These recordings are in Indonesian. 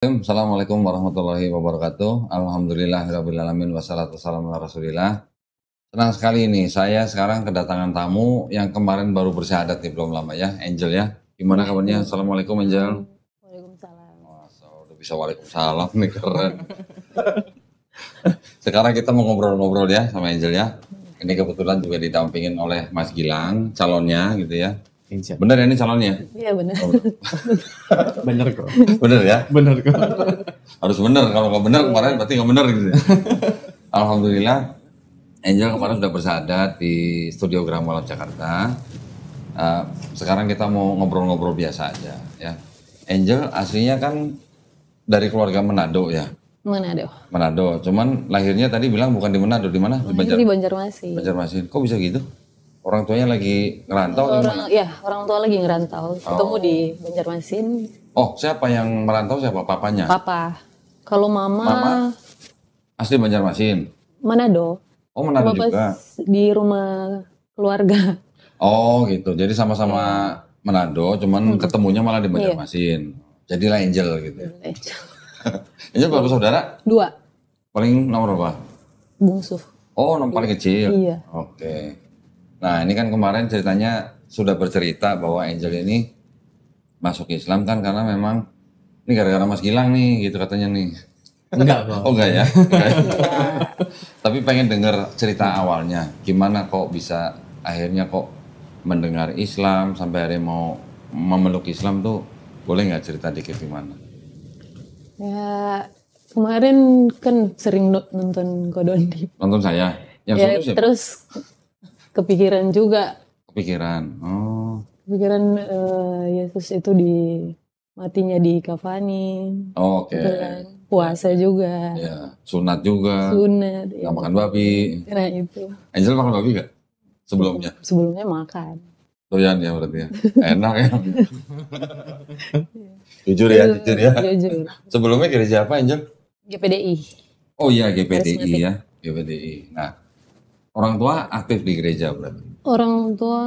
Assalamualaikum warahmatullahi wabarakatuh. Alhamdulillahirrabbilalamin wassalatu wassalamu ala rasulillah. Senang sekali nih, saya sekarang kedatangan tamu yang kemarin baru bersyahadat nih, belum lama ya, Angel ya. Gimana kabarnya? Assalamualaikum Angel. Waalaikumsalam. Masa udah bisa waalaikumsalam nih, keren. Sekarang kita mau ngobrol-ngobrol ya sama Angel ya. Ini kebetulan juga didampingin oleh Mas Gilang, calonnya gitu ya. Bener ya ini calonnya? Iya benar. Oh, Bener kok. bener ya? Bener kok. Harus bener, kalau nggak bener kemarin berarti nggak bener gitu ya. Alhamdulillah, Angel kemarin sudah bersyahadat di Studio Graha Lab Jakarta. Sekarang kita mau ngobrol-ngobrol biasa aja ya. Angel aslinya kan dari keluarga Manado ya. Manado. Cuman lahirnya tadi bilang bukan di Manado, di mana? Di Di Banjarmasin. Banjarmasin. Kok bisa gitu? Orang tuanya lagi ngerantau? Orang tua lagi ngerantau. Ketemu di Banjarmasin. Oh, siapa yang merantau? Siapa? Papanya? Papa. Kalau mama asli Banjarmasin. Manado. Oh, Manado juga. Di rumah keluarga. Oh gitu, jadi sama-sama Manado, cuman ketemunya malah di Banjarmasin. Jadilah Angel gitu ya. Angel berapa saudara? 2. Paling nomor berapa? Bungsu. Oh, nomor paling kecil? Iya. Oke. Nah ini kan kemarin ceritanya sudah bercerita bahwa Angel ini masuk Islam kan karena memang ini gara-gara Mas Gilang nih gitu katanya nih. Enggak kok. Oh enggak ya? Tapi pengen dengar cerita awalnya, gimana kok bisa akhirnya kok mendengar Islam sampai akhirnya mau memeluk Islam tuh, boleh nggak cerita dikit gimana? Ya kemarin kan sering nonton Kodondi. Nonton saya? Yang Ya, siapa? terus kepikiran juga. Kepikiran? Oh. Kepikiran Yesus itu matinya di kafani. Oke. Gitu kan. Puasa juga. Ya, sunat juga. Sunat. Nggak makan babi. Nah itu. Angel makan babi nggak? Sebelumnya? Sebelumnya makan. Doyan ya berarti ya? Enak ya? Jujur ya? Jujur. Sebelumnya gereja apa Angel? GPDI. Oh iya GPDI ya. GPDI. Nah, orang tua aktif di gereja berarti? Orang tua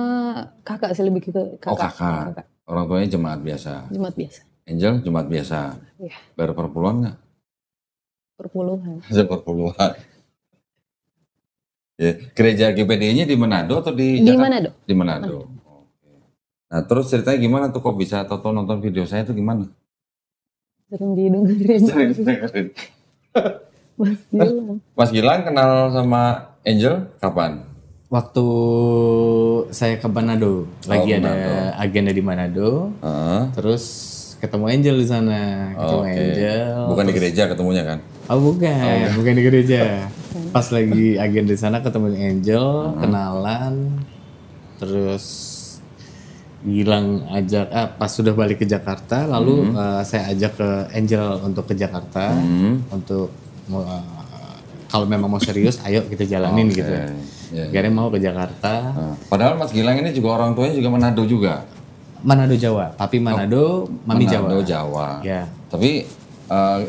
kakak sih, lebih ke kakak. Oh kakak. Orang tuanya jemaat biasa? Jemaat biasa. Angel jemaat biasa? Iya. Bayar perpuluhan nggak? Perpuluhan. Perpuluhan. Ya, gereja GPDI-nya di Manado atau di Jakarta? Manado. Di Manado. Oke. Nah terus ceritanya gimana tuh kok bisa atau nonton video saya tuh gimana? Sering didengerin. Mas Gilang. Mas Gilang kenal sama Angel kapan? Waktu saya ke Manado, lagi ada Manado. agenda di Manado, terus ketemu Angel di sana, ketemu Angel. Bukan di gereja ketemunya kan? Oh bukan di gereja. Pas lagi agenda di sana ketemu Angel, kenalan, terus Gilang ajak, pas sudah balik ke Jakarta, lalu saya ajak ke Angel untuk ke Jakarta, untuk kalau memang mau serius, ayo kita jalanin gitu. Akhirnya mau ke Jakarta. Padahal Mas Gilang ini juga orang tuanya juga Manado juga. Manado Jawa, papi Manado, mami Jawa. Manado Jawa. Ya. Tapi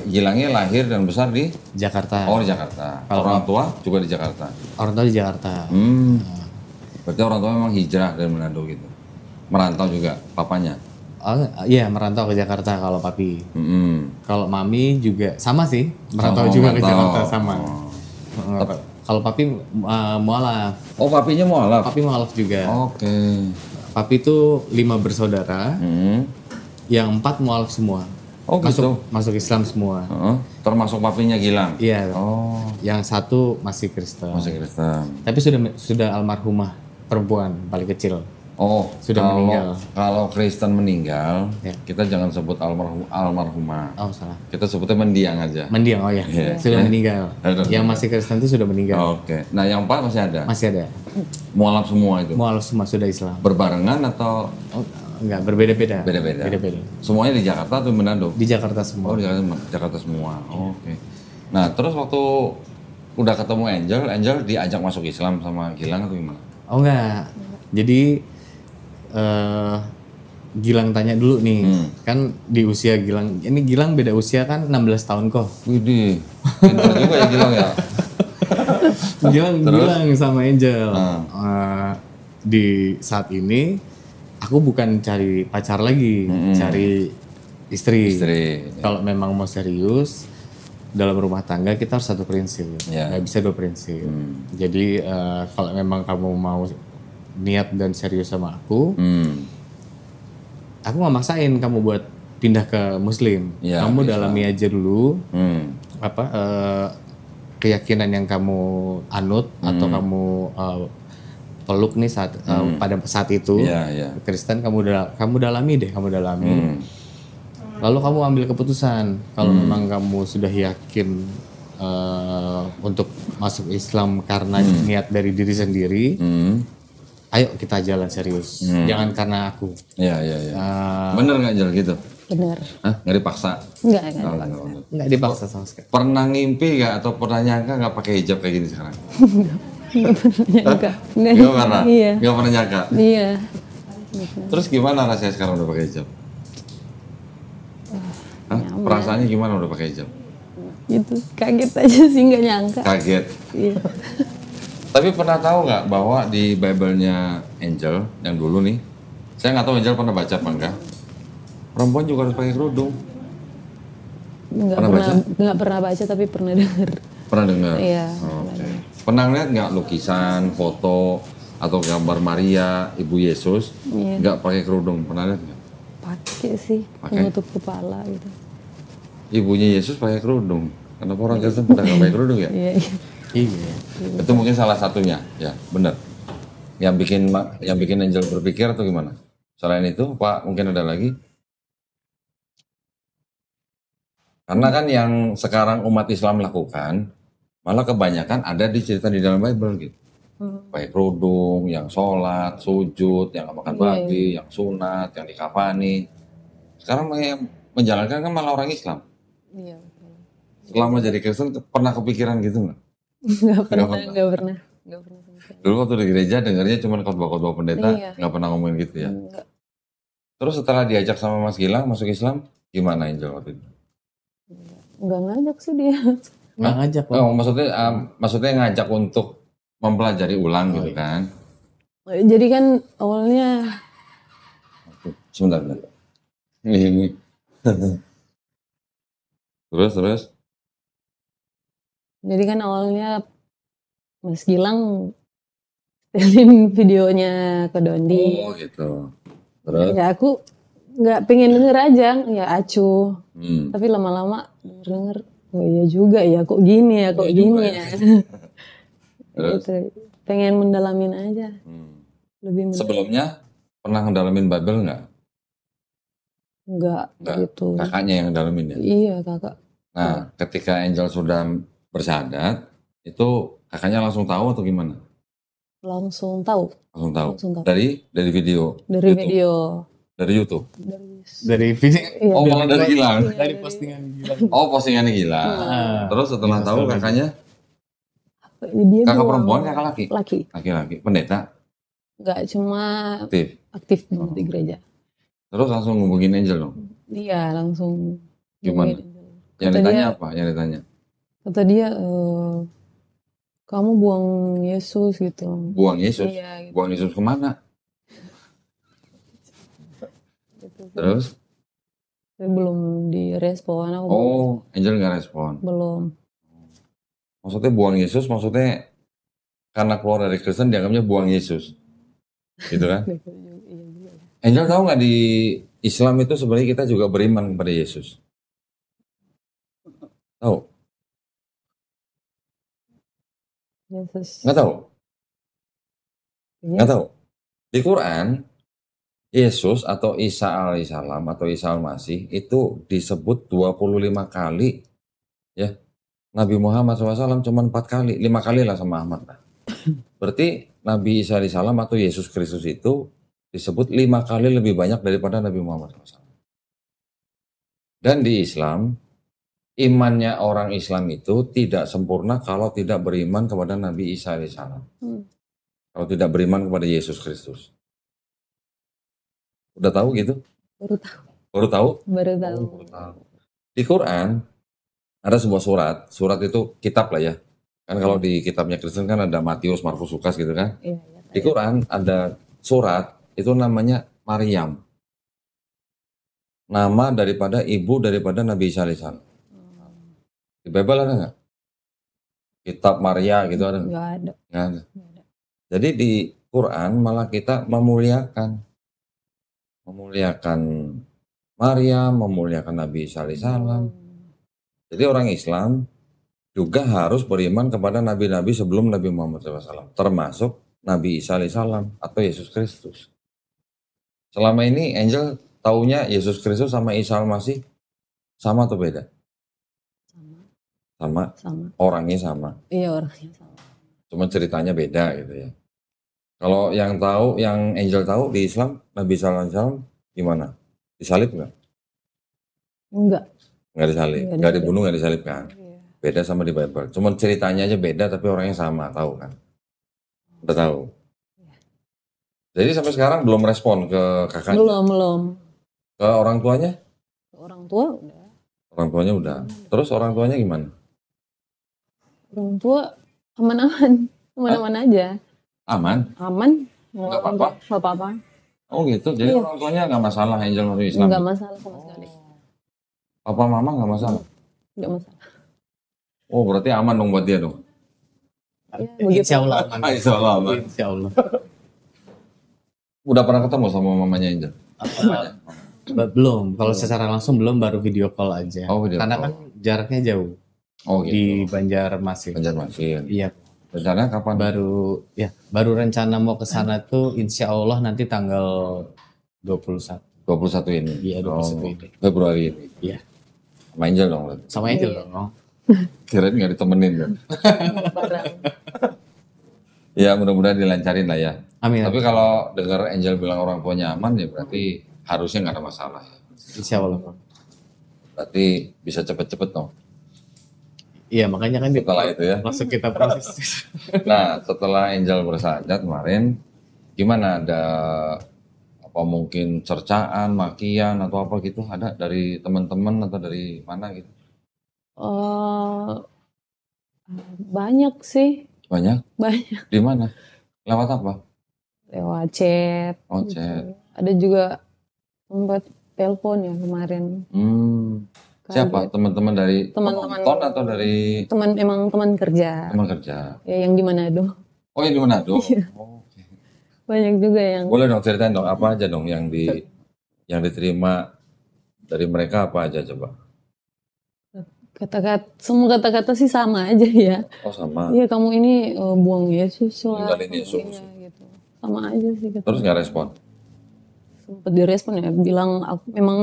Gilangnya lahir dan besar di Jakarta. Oh di Jakarta. Orang tua juga di Jakarta. Orang tua di Jakarta. Berarti orang tua memang hijrah dari Manado gitu. Merantau juga papanya. Oh iya, merantau ke Jakarta kalau papi. Kalau mami juga sama sih, merantau juga ke Jakarta sama. Kalau papi mualaf. Oh papinya mualaf? Papi mualaf juga. Oke. Papi itu 5 bersaudara, yang 4 mualaf semua. Oh gitu? Masuk Islam semua. Termasuk papinya Gilang? Iya. Oh. Yang 1 masih Kristen. Masih Kristen. Tapi sudah almarhumah, perempuan paling kecil. Oh, sudah meninggal. Kalau Kristen meninggal, ya. Kita jangan sebut almarhumah. Oh salah. Kita sebutnya mendiang aja. Mendiang, oh ya. Sudah meninggal. Yang masih Kristen itu sudah meninggal. Oke. Nah yang 4 masih ada? Masih ada. Mualaf semua itu? Mualaf semua sudah Islam. Berbarengan atau? Enggak, berbeda-beda. Beda-beda. Semuanya di Jakarta atau di Manado? Di Jakarta semua. Oh di Jakarta semua. Oke. Nah terus waktu udah ketemu Angel diajak masuk Islam sama Gilang atau gimana? Oh enggak. Jadi Gilang tanya dulu nih, kan di usia Gilang, ini Gilang beda usia kan 16 tahun kok. Widih, pintar juga ya Gilang ya. Gilang sama Angel, di saat ini aku bukan cari pacar lagi, cari istri. Istri. Kalau memang mau serius dalam rumah tangga kita harus satu prinsip, Ya. nggak bisa dua prinsip. Jadi kalau memang kamu mau niat dan serius sama aku nggak maksain kamu buat pindah ke Muslim. Ya, Kamu Islam. dalami aja dulu Hmm. keyakinan yang kamu anut atau kamu peluk nih pada saat itu. Iya. Kristen kamu dalami deh, kamu dalami. Lalu kamu ambil keputusan kalau memang kamu sudah yakin untuk masuk Islam karena niat dari diri sendiri. Ayo kita jalan serius, jangan karena aku. Iya. Bener nggak Angel gitu? Bener. Hah? Nggak dipaksa? Enggak. Nggak dipaksa sama sekali. Pernah ngimpi nggak atau pernah nyangka nggak pakai hijab kayak gini sekarang? Enggak. Nggak pernah? Iya. Nggak pernah nyangka? Iya. Terus gimana rasanya sekarang udah pakai hijab? Hah? Perasaannya gimana udah pakai hijab? Gitu. Kaget aja sih, nggak nyangka. Kaget. Iya. Tapi pernah tahu nggak bahwa di Bible-nya Angel yang dulu nih, saya nggak tahu Angel pernah baca apa enggak, perempuan juga harus pakai kerudung. Nggak pernah baca tapi pernah dengar. Pernah dengar? Iya. Oke. Pernah lihat nggak lukisan, foto, atau gambar Maria, Ibu Yesus, nggak pakai kerudung? Pernah lihat nggak? Pakai sih, Pakai? menutup kepala gitu. Ibunya Yesus pakai kerudung. Kenapa orang Kristen pada nggak pakai kerudung ya? Iya. Iya. Itu mungkin salah satunya, ya benar. Yang bikin Angel berpikir atau gimana? Selain itu, Pak, mungkin ada lagi? Karena kan yang sekarang umat Islam lakukan, malah kebanyakan ada di cerita di dalam Bible gitu. Pakai kerudung, yang sholat, sujud, yang nggak makan babi, yang sunat, yang dikafani. Sekarang yang menjalankan kan malah orang Islam. Iya. Selama jadi Kristen pernah kepikiran gitu nggak? Nggak pernah. Sama sekali. Dulu waktu di gereja dengarnya cuma khotbah-khotbah pendeta, Iya. nggak pernah ngomongin gitu ya. Nggak. Terus setelah diajak sama Mas Gilang masuk Islam, gimana Angel waktu itu? Nggak ngajak sih dia. Nggak ngajak loh. Oh, maksudnya ngajak untuk mempelajari ulang gitu kan? Jadi kan awalnya Sebentar. Ini. Terus? Jadi kan awalnya Mas Gilang setelin videonya ke Dondi. Oh gitu. Terus? Ya aku nggak pengen denger aja, ya acuh. Hmm. Tapi lama-lama denger, oh iya juga ya, kok gini ya, kok Iya gini juga ya. Terus? Gitu. Pengen mendalamin aja. Lebih Sebelumnya pernah ngedalamin Bible nggak? Enggak gitu. Kakaknya yang ngedalamin ya? Iya kakak. Nah, ketika Angel sudah bersyahadat, itu kakaknya langsung tahu atau gimana? Langsung tahu. Langsung tahu. Langsung tahu. Dari video. Dari YouTube? video. Dari YouTube. Dari video. Iya. Oh, malah dari Gilang. Dari postingan Gilang. Oh, postingannya Gilang. Terus setelah tahu kakaknya, Dia kakak bilang, perempuan, kakak laki? Laki. Laki-laki, pendeta, Enggak cuma aktif. di gereja. Terus langsung ngubungin Angel dong. Iya langsung. Gimana? Ngomongin. Yang Kata ditanya dia- apa? Yang ditanya? Kata dia, kamu buang Yesus gitu. Buang Yesus. Iya gitu. Buang Yesus kemana? Terus? Tapi belum direspon. Aku Oh, Angel nggak respon. belum. Maksudnya buang Yesus, maksudnya karena keluar dari Kristen dianggapnya buang Yesus. Gitu kan? Iya juga. Angel tahu nggak di Islam itu sebenarnya kita juga beriman kepada Yesus? Tahu? Yesus. Nggak tahu? Iya. Nggak tahu? Di Quran, Yesus atau Isa alaihissalam atau Isa al-Masih itu disebut 25 kali. Ya, Nabi Muhammad SAW cuma 4 kali, 5 kali lah sama Ahmad. Berarti Nabi Isa alaihissalam atau Yesus Kristus itu disebut 5 kali lebih banyak daripada Nabi Muhammad SAW. Dan di Islam, imannya orang Islam itu tidak sempurna kalau tidak beriman kepada Nabi Isa alaihissalam. Kalau tidak beriman kepada Yesus Kristus. Udah tahu gitu? Baru tahu. Baru tahu? Baru tahu. Baru tahu. Di Quran ada sebuah surat itu kitab lah ya. Kan kalau di kitabnya Kristen kan ada Matius, Markus, Lukas gitu kan. Iya. Di Quran ada surat itu namanya Maryam. nama daripada ibu daripada Nabi Isa alaihissalam? Di Bible ada nggak? Kitab Maria gitu ada nggak? Nggak ada. Nggak ada. Jadi di Quran malah kita memuliakan Maria, memuliakan Nabi Isa alaihissalam. Jadi orang Islam juga harus beriman kepada nabi-nabi sebelum Nabi Muhammad SAW, termasuk Nabi Isa alaihissalam atau Yesus Kristus. Selama ini Angel taunya Yesus Kristus sama Isa al-Masih sama atau beda? Sama. Orangnya sama. Iya, orangnya sama. Cuma ceritanya beda gitu ya. Kalau yang tahu, yang Angel tahu di Islam, Nabi Isa alaihissalam gimana? Disalib nggak? Enggak. Nggak disalib, nggak dibunuh, nggak disalib kan? Beda sama di Bible. Cuma ceritanya aja beda tapi orangnya sama, tahu kan? Udah tahu. Jadi sampai sekarang belum respon ke kakaknya? Belum. Ke orang tuanya? Orang tua udah. Orang tuanya udah. Terus orang tuanya gimana? Orang tua aman-aman. Aman-aman aja. Aman? Aman. Nggak apa-apa? Nggak apa-apa. Oh gitu, jadi orang tuanya nggak masalah Angel masuk Islam? Nggak masalah sama sekali. Papa mama nggak masalah? Nggak masalah. Oh berarti aman dong buat dia dong? Ya, begitu. Insya Allah aman. Insya Allah aman. Insya Allah. Udah pernah ketemu sama mamanya Angel? Belum, kalau secara langsung belum, baru video call aja. Oh, video Karena call. kan jaraknya jauh Oh gitu. di Banjarmasin. Banjarmasin. Iya, Rencana kapan? baru rencana mau ke sana tuh insya Allah nanti tanggal 21. 21 ini? Iya, 21 ini. Februari ini? Iya. Sama Angel dong? berarti? Sama Angel dong. Kirain nggak ditemenin kan? Barang. Ya mudah-mudahan dilancarin lah ya. Amin. Tapi kalau dengar Angel bilang orang tuanya aman ya berarti harusnya nggak ada masalah ya. Insya Allah. Berarti bisa cepet-cepet dong. Iya, makanya kan Setelah itu ya. langsung kita proses. Nah setelah Angel bersahadat kemarin, gimana ada apa mungkin cercaan, makian atau apa gitu ada dari teman-teman atau dari mana gitu? Banyak sih. Banyak? Banyak. Di mana? Lewat apa? Lewat chat. Oh gitu. chat. Ada juga sempat telepon ya kemarin. Siapa? Teman-teman dari Teman-teman. penonton atau dari Emang teman kerja. teman kerja? Ya, yang di Manado. Oh yang di Manado? Oh, oke. Banyak juga yang Boleh dong ceritain dong apa aja dong yang diterima dari mereka apa aja coba? semua kata-kata sih sama aja ya. Oh sama. Iya, kamu ini buang Yesus lah. Ninggalin Yesus. Iya, gitu. Sama aja sih. Terus nggak respon? Sempat direspon ya, bilang aku memang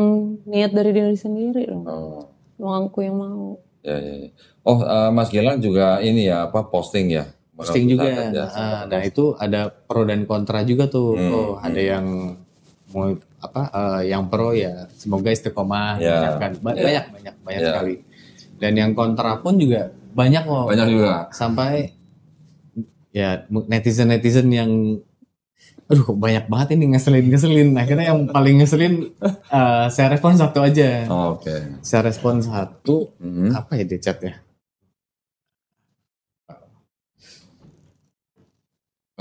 niat dari diri sendiri dong. Oh. Memang aku yang mau. Ya. Oh Mas Gilang juga ini ya apa posting ya? Posting juga. Ya. Nah itu ada pro dan kontra juga tuh. Ada yang mau yang pro ya semoga istiqomah. Ya. Banyak Ya. sekali. Dan yang kontra pun juga banyak loh. Banyak juga. Sampai ya netizen yang aduh kok banyak banget ini ngeselin. Akhirnya yang paling ngeselin saya respon satu aja. Oh, oke. Saya respon satu, apa ya di chat ya?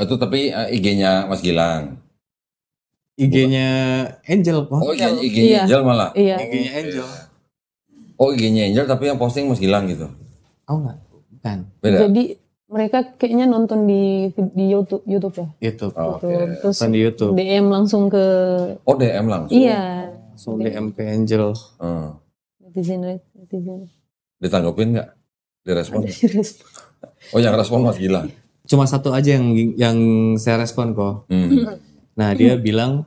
Itu tapi IG-nya Mas Gilang. IG-nya Angel kok. Oh IG-nya Iya. Angel malah. Iya. IG-nya Angel. Oh IG-nya Angel tapi yang posting Mas Gilang gitu. Oh enggak, bukan. Beda. Jadi mereka kayaknya nonton di YouTube ya. YouTube. Oh, Gitu. oke. Terus Nonton di YouTube. DM langsung ke Oh DM langsung. iya, Langsung DM ke Angel. netizen. Ditanggapin nggak? Direspon? Ada respon. Oh yang respon Mas Gilang. Cuma satu aja yang saya respon kok. Nah, dia bilang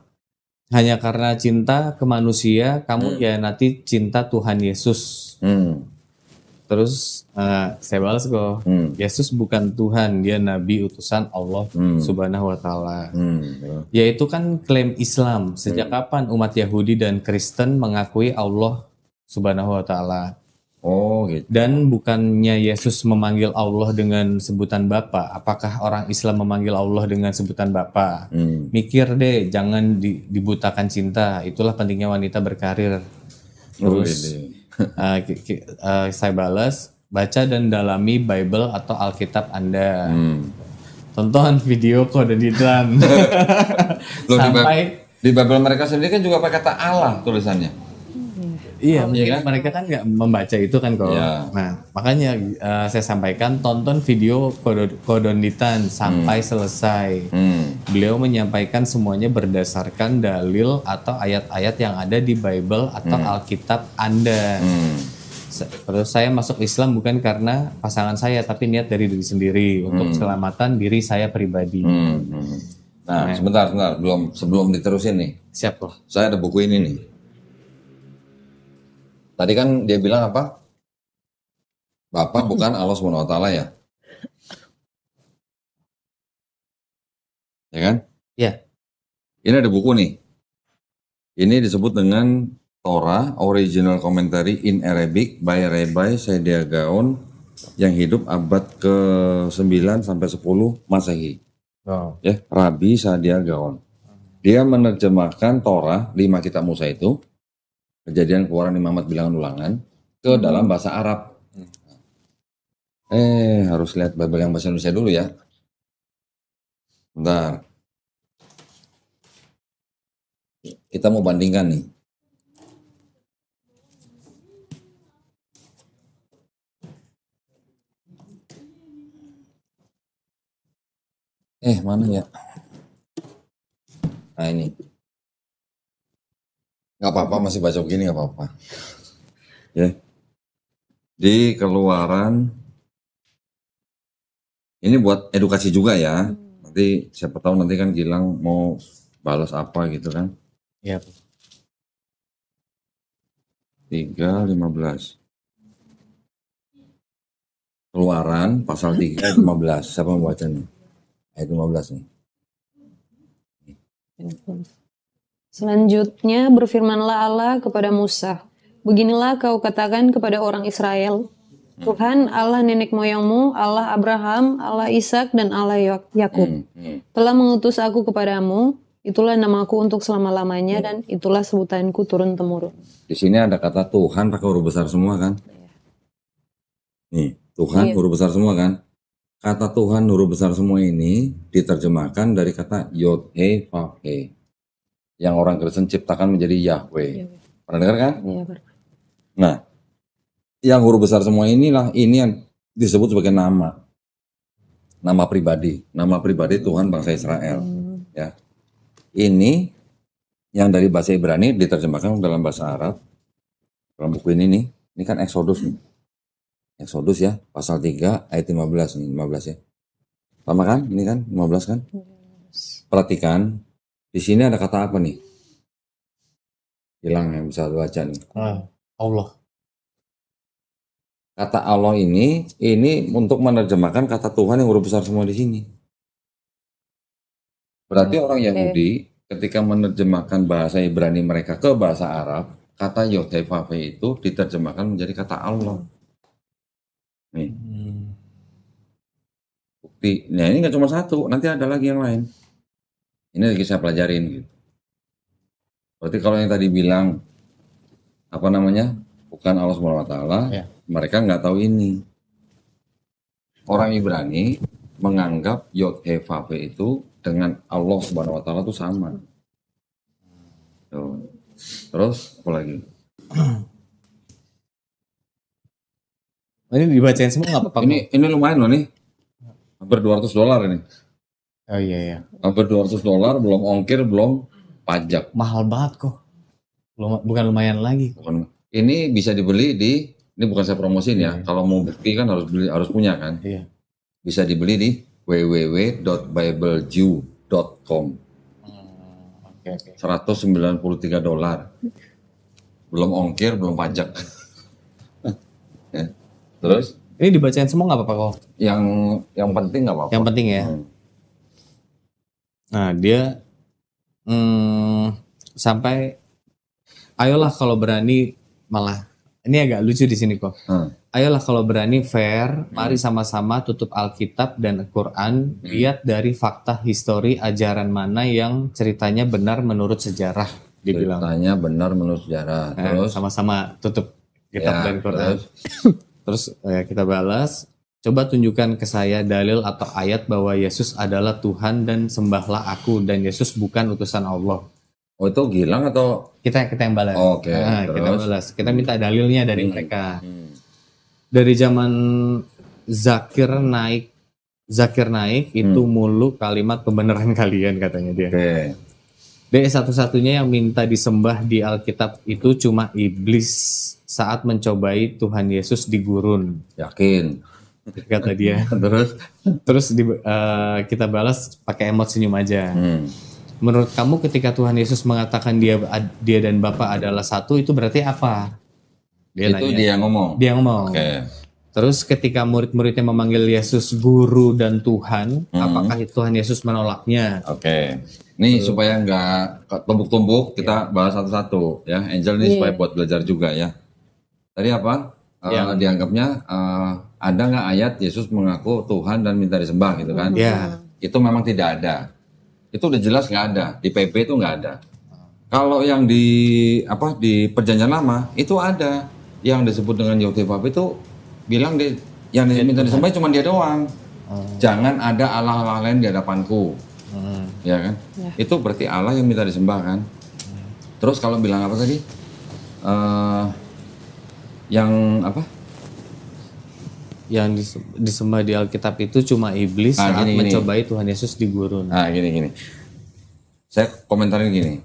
hanya karena cinta ke manusia kamu ya nanti cinta Tuhan Yesus. Terus saya balas kok, Yesus bukan Tuhan, dia nabi utusan Allah Subhanahu wa taala. Yaitu kan klaim Islam. Sejak kapan umat Yahudi dan Kristen mengakui Allah Subhanahu wa taala? Oh gitu. Dan bukannya Yesus memanggil Allah dengan sebutan Bapa. Apakah orang Islam memanggil Allah dengan sebutan Bapa? Mikir deh, jangan dibutakan cinta. Itulah pentingnya wanita berkarir. Terus saya balas, baca dan dalami Bible atau Alkitab Anda. Tonton video Kode Didran. Sampai di Bible mereka sendiri kan juga pakai kata Allah tulisannya. Iya, Iya kan? mereka kan nggak membaca itu kan kok. Iya. Nah, makanya saya sampaikan tonton video Kodonditan sampai selesai. Beliau menyampaikan semuanya berdasarkan dalil atau ayat-ayat yang ada di Bible atau Alkitab Anda. Terus saya masuk Islam bukan karena pasangan saya, tapi niat dari diri sendiri untuk keselamatan diri saya pribadi. Nah, sebentar, sebelum diterusin nih. Siap loh. Saya ada buku ini nih. Tadi kan dia bilang apa? Bapak bukan Allah SWT ya? Ya kan? Ya. Ini ada buku nih. Ini disebut dengan Torah Original Commentary in Arabic by Rabbi Saadia Gaon yang hidup abad ke-9 sampai 10 Masehi. Oh. Ya, Rabi Saadia Gaon. Dia menerjemahkan Torah 5 kitab Musa itu, Kejadian, Keluaran, Imamat, Bilangan, Ulangan ke dalam bahasa Arab. Harus lihat Bible yang bahasa Indonesia dulu ya. Bentar. Kita mau bandingkan nih. Mana ya? Nah ini. Nggak apa-apa, masih baca begini nggak apa-apa. Ya. Di Keluaran, ini buat edukasi juga ya. Nanti siapa tahu nanti kan Gilang mau balas apa gitu kan. Iya. 3:15. Keluaran pasal 3:15. Siapa yang baca nih? Ayat 15 nih. Selanjutnya berfirmanlah Allah kepada Musa, beginilah kau katakan kepada orang Israel, Tuhan Allah nenek moyangmu, Allah Abraham, Allah Ishak dan Allah Yakub telah mengutus aku kepadamu. Itulah namaku untuk selama-lamanya dan itulah sebutanku turun-temurun. Di sini ada kata Tuhan pakai huruf besar semua kan? Nih, Tuhan huruf besar semua kan? Kata Tuhan huruf besar semua ini diterjemahkan dari kata Yod He Vav He, yang orang Kristen ciptakan menjadi Yahweh. Pernah dengar kan? Iya, Pak. Nah, yang huruf besar semua inilah ini yang disebut sebagai nama pribadi Tuhan bangsa Israel. Ya, ini yang dari bahasa Ibrani diterjemahkan dalam bahasa Arab. Dalam buku ini kan Exodus nih. Exodus ya, pasal 3 ayat 15 nih, 15 ya. Sama kan? Ini kan 15 kan? Perhatikan, di sini ada kata apa nih? Hilang yang bisa baca nih. Allah. Kata Allah ini untuk menerjemahkan kata Tuhan yang huruf besar semua di sini. Berarti orang Yahudi ketika menerjemahkan bahasa Ibrani mereka ke bahasa Arab, kata Yod He Vav He itu diterjemahkan menjadi kata Allah. Nih. Bukti. Nah ini nggak cuma satu, nanti ada lagi yang lain. Ini lagi saya pelajarin gitu. Berarti kalau yang tadi bilang apa namanya bukan Allah SWT, mereka nggak tahu ini. Orang Ibrani menganggap Yod He Vav He itu dengan Allah SWT itu sama. Tuh. Terus apa lagi? Ini dibacain semua nggak apa-apa? Ini lumayan loh nih. Hampir $200 ini. Oh iya. Hampir $200, belum ongkir, belum pajak. Mahal banget kok. Bukan lumayan lagi. Ini bisa dibeli ini bukan saya promosiin ya. Kalau mau bukti kan harus punya kan. Iya. Bisa dibeli di www.biblejew.com. Oke. $193. Belum ongkir, belum pajak. Ya. Terus? Ini dibacain semua nggak apa-apa kok? Yang penting nggak apa-apa. Yang penting ya. Nah dia sampai ayolah kalau berani, malah ini agak lucu di sini kok. Ayolah kalau berani fair, mari sama-sama tutup Alkitab dan Al-Quran, lihat dari fakta histori ajaran mana yang ceritanya benar menurut sejarah. Dibilang. Ceritanya benar menurut sejarah. Terus sama-sama tutup kitab dan Quran. Terus kita balas, coba tunjukkan ke saya dalil atau ayat bahwa Yesus adalah Tuhan dan sembahlah aku dan Yesus bukan utusan Allah. Oh itu Gilang atau? Kita yang balas. Oke, Nah, kita terus? balas. Kita minta dalilnya dari mereka. Hmm. Dari zaman Zakir naik itu mulu kalimat kebenaran kalian katanya dia. Oke. Dia satu-satunya yang minta disembah di Alkitab itu cuma iblis saat mencobai Tuhan Yesus di gurun, Yakin. kata dia. Terus kita balas pakai emot senyum aja. Menurut kamu ketika Tuhan Yesus mengatakan dia dan Bapa adalah satu, itu berarti apa? Dia Itu nanya. dia yang ngomong. Dia ngomong. Oke. Terus ketika murid-muridnya memanggil Yesus guru dan Tuhan, apakah Tuhan Yesus menolaknya? Oke. Nih supaya nggak tumpuk-tumpuk, kita bahas satu-satu ya. Angel ini supaya buat belajar juga ya. Tadi apa? Dianggapnya ada nggak ayat Yesus mengaku Tuhan dan minta disembah gitu kan? Ya. Itu memang tidak ada. Itu udah jelas nggak ada. Di PP itu nggak ada. Kalau yang di Perjanjian Lama itu ada. Yang disebut dengan Yotevap itu bilang yang minta disembah cuma dia doang. Jangan ada Allah-Allah lain di hadapanku. Ya kan? Itu berarti Allah yang minta disembah kan? Terus kalau bilang apa tadi? Yang apa? Yang disembah di Alkitab itu cuma iblis saat mencobai Tuhan Yesus di gurun. Nah gini. Saya komentarin gini.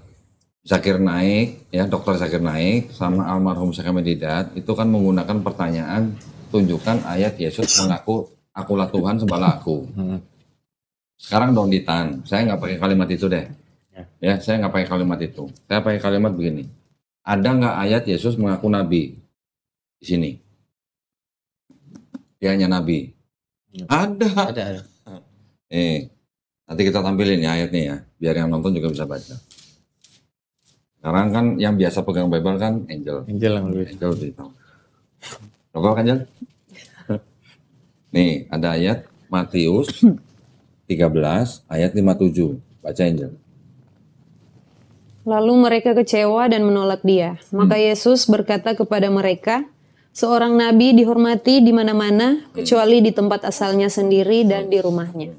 Zakir naik, ya Dokter Zakir naik sama almarhum Syekh Ahmad Didat itu kan menggunakan pertanyaan tunjukkan ayat Yesus mengaku akulah Tuhan sembahlah aku. Sekarang Donditan, saya nggak pakai kalimat itu deh. Ya, saya nggak pakai kalimat itu. Saya pakai kalimat begini. Ada nggak ayat Yesus mengaku nabi di sini? Dia hanya nabi. Ada. Nanti kita tampilin ya ayatnya ya, biar yang nonton juga bisa baca. Sekarang kan yang biasa pegang Bible kan Angel. Angel yang lebih. Angel lebih tahu. Coba kan Angel? Nih, ada ayat Matius 13 ayat 57. Baca Angel. Lalu mereka kecewa dan menolak dia. Maka Yesus berkata kepada mereka, seorang nabi dihormati di mana-mana kecuali di tempat asalnya sendiri dan di rumahnya.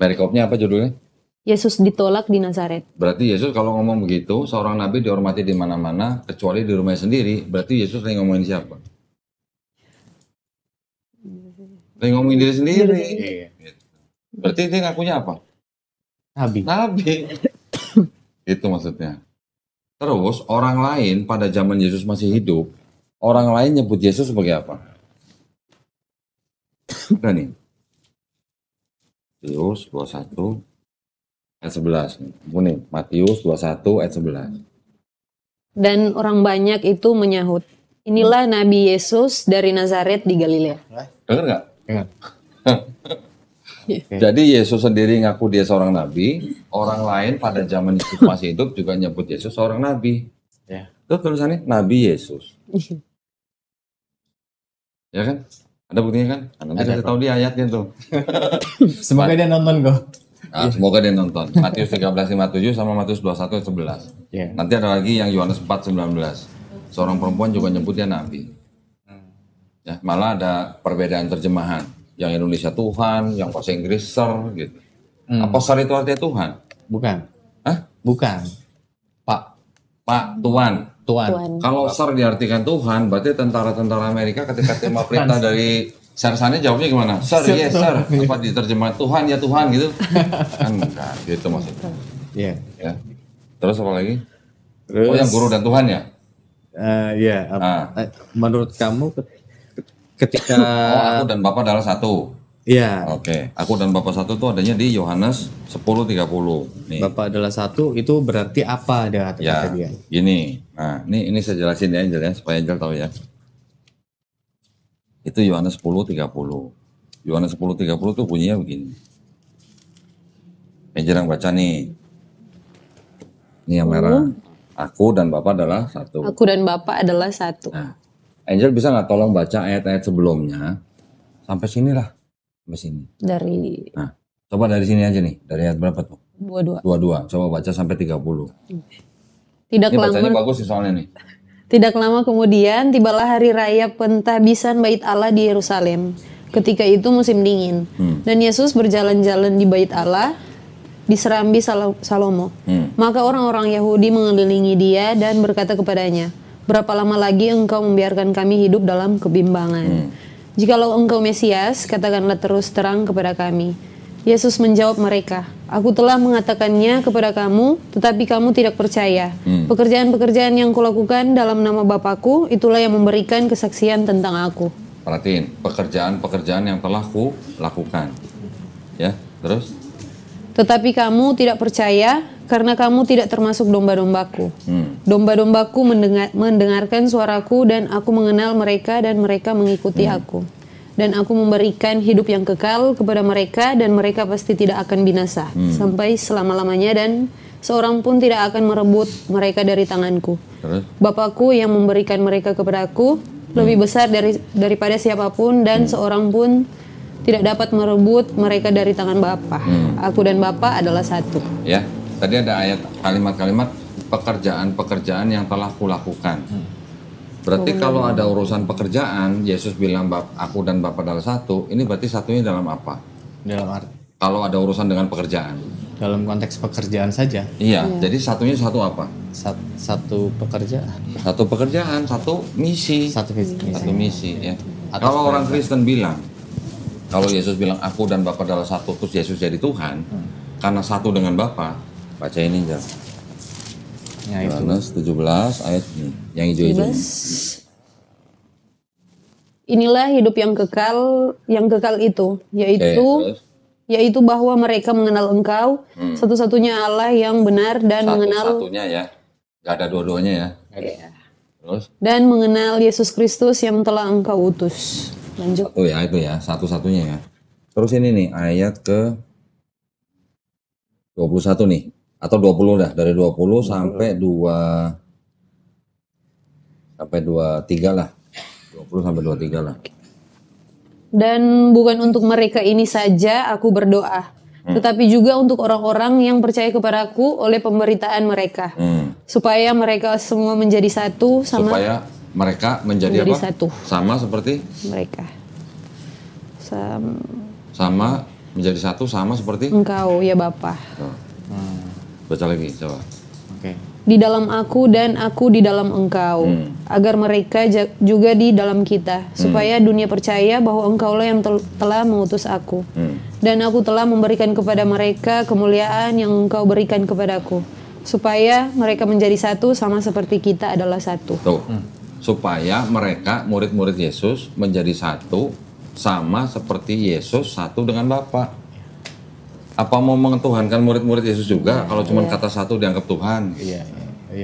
Perikopnya apa judulnya? Yesus ditolak di Nazaret. Berarti Yesus kalau ngomong begitu, seorang nabi dihormati di mana-mana kecuali di rumahnya sendiri. Berarti Yesus lagi ngomongin siapa? Lagi ngomongin diri sendiri. Berarti dia ngakunya apa? Nabi. Itu maksudnya. Terus orang lain pada zaman Yesus masih hidup, orang lain nyebut Yesus sebagai apa? Udah nih. Matius 21 ayat 11. Nih, Matius 21 ayat 11. Dan orang banyak itu menyahut, inilah Nabi Yesus dari Nazaret di Galilea. Dengar nggak? Dengar. Jadi Yesus sendiri ngaku dia seorang nabi, orang lain pada zaman Yesus masih hidup juga nyebut Yesus seorang nabi. Ya. Itu tulisannya Nabi Yesus. Ya kan? Ada buktinya kan? Nanti kita tahu di ayatnya tuh. Semoga dia nonton kok. Nah, semoga dia nonton. Matius 13:57 sama Matius 21 ayat 11. Yeah. Nanti ada lagi yang Yohanes 4:19. Seorang perempuan juga nyebut dia nabi. Ya, malah ada perbedaan terjemahan. Yang Indonesia Tuhan, yang bahasa Inggris Sir gitu. Apa Sir itu artinya Tuhan? Bukan. Hah? Bukan. Pak, Tuan. Tuhan. Kalau Sir diartikan Tuhan, berarti tentara-tentara Amerika ketika terima perintah dari sersannya jawabnya gimana? Sir, yes sir. Apa diterjemah Tuhan ya Tuhan gitu? Kan enggak, gitu maksudnya. Iya. Ya. Terus apa lagi? Terus, Oh yang guru dan Tuhan ya? Menurut kamu ketika Aku dan Bapak adalah satu. Iya. Oke. Aku dan Bapak satu itu adanya di Yohanes 10:30. Nih. Bapak adalah satu, itu berarti apa ada kata Ya, dia? gini. Nah, ini saya jelasin ya Angel ya, supaya Angel tahu ya. Itu Yohanes 10:30. Yohanes 10:30 tuh bunyinya begini. Angel yang baca nih. Ini yang merah. Aku dan Bapak adalah satu. Aku dan Bapa adalah satu. Nah, Angel bisa nggak tolong baca ayat-ayat sebelumnya sampai sini lah, sampai sini. Dari Nah, coba dari sini aja nih, dari ayat berapa tuh? 22. 22. Coba baca sampai 30. Tidak Ini bacanya lama bagus sih soalnya nih. Tidak lama kemudian tibalah hari raya pentahbisan bait Allah di Yerusalem. Ketika itu musim dingin. Dan Yesus berjalan-jalan di bait Allah. di Serambi Salomo. Maka orang-orang Yahudi mengelilingi dia dan berkata kepadanya, berapa lama lagi engkau membiarkan kami hidup dalam kebimbangan? Jikalau engkau Mesias, katakanlah terus terang kepada kami. Yesus menjawab mereka, aku telah mengatakannya kepada kamu, tetapi kamu tidak percaya. Pekerjaan-pekerjaan yang kulakukan dalam nama Bapakku, itulah yang memberikan kesaksian tentang aku. Perhatiin, pekerjaan-pekerjaan yang telah ku lakukan. Ya, terus? Tetapi kamu tidak percaya, karena kamu tidak termasuk domba-dombaku. Domba-dombaku mendengarkan suaraku, dan aku mengenal mereka, dan mereka mengikuti aku. Dan aku memberikan hidup yang kekal kepada mereka, dan mereka pasti tidak akan binasa sampai selama-lamanya, dan seorang pun tidak akan merebut mereka dari tanganku. Terus? Bapakku yang memberikan mereka kepadaku lebih besar daripada siapapun, dan seorang pun tidak dapat merebut mereka dari tangan Bapa. Aku dan Bapa adalah satu. Ya, tadi ada ayat kalimat-kalimat pekerjaan-pekerjaan yang telah kulakukan. Berarti kalau ada urusan pekerjaan, Yesus bilang aku dan Bapa adalah satu, ini berarti satunya dalam apa? Dalam arti Kalau ada urusan dengan pekerjaan. dalam konteks pekerjaan saja. Iya, jadi satunya satu apa? Satu pekerjaan. Satu pekerjaan, satu misi. Satu visi. Satu misi ya. Kalau orang Kristen bilang, kalau Yesus bilang aku dan Bapa adalah satu, terus Yesus jadi Tuhan, karena satu dengan Bapa, baca ini aja. Ya, itu. Yohanes 17 ayat ini, yang hijau-hijau ini. Inilah hidup yang kekal itu, yaitu bahwa mereka mengenal Engkau, satu-satunya Allah yang benar, dan mengenal Satu-satunya ya, gak ada dua-duanya ya. Terus? Dan mengenal Yesus Kristus yang telah Engkau utus. Lanjut. Satu ya, itu ya, satu-satunya ya. Terus ini nih, ayat ke 21 nih, atau 20 dah, dari 20 sampai 23 lah. 20 sampai 23 lah. Dan bukan untuk mereka ini saja aku berdoa, tetapi juga untuk orang-orang yang percaya kepadaku oleh pemberitaan mereka, supaya mereka semua menjadi satu sama Supaya mereka menjadi apa? satu. Sama seperti? Mereka. Sama, menjadi satu sama seperti? Engkau ya Bapa. Baca lagi, coba. Oke. Di dalam aku dan aku di dalam Engkau, agar mereka juga di dalam kita, supaya dunia percaya bahwa Engkaulah yang telah mengutus aku. Dan aku telah memberikan kepada mereka kemuliaan yang Engkau berikan kepadaku, supaya mereka menjadi satu sama seperti kita adalah satu. Tuh. Supaya mereka, murid-murid Yesus, menjadi satu sama seperti Yesus satu dengan Bapa. Apa mau mengetuhankan murid-murid Yesus juga kalau cuma kata satu dianggap Tuhan? Iya,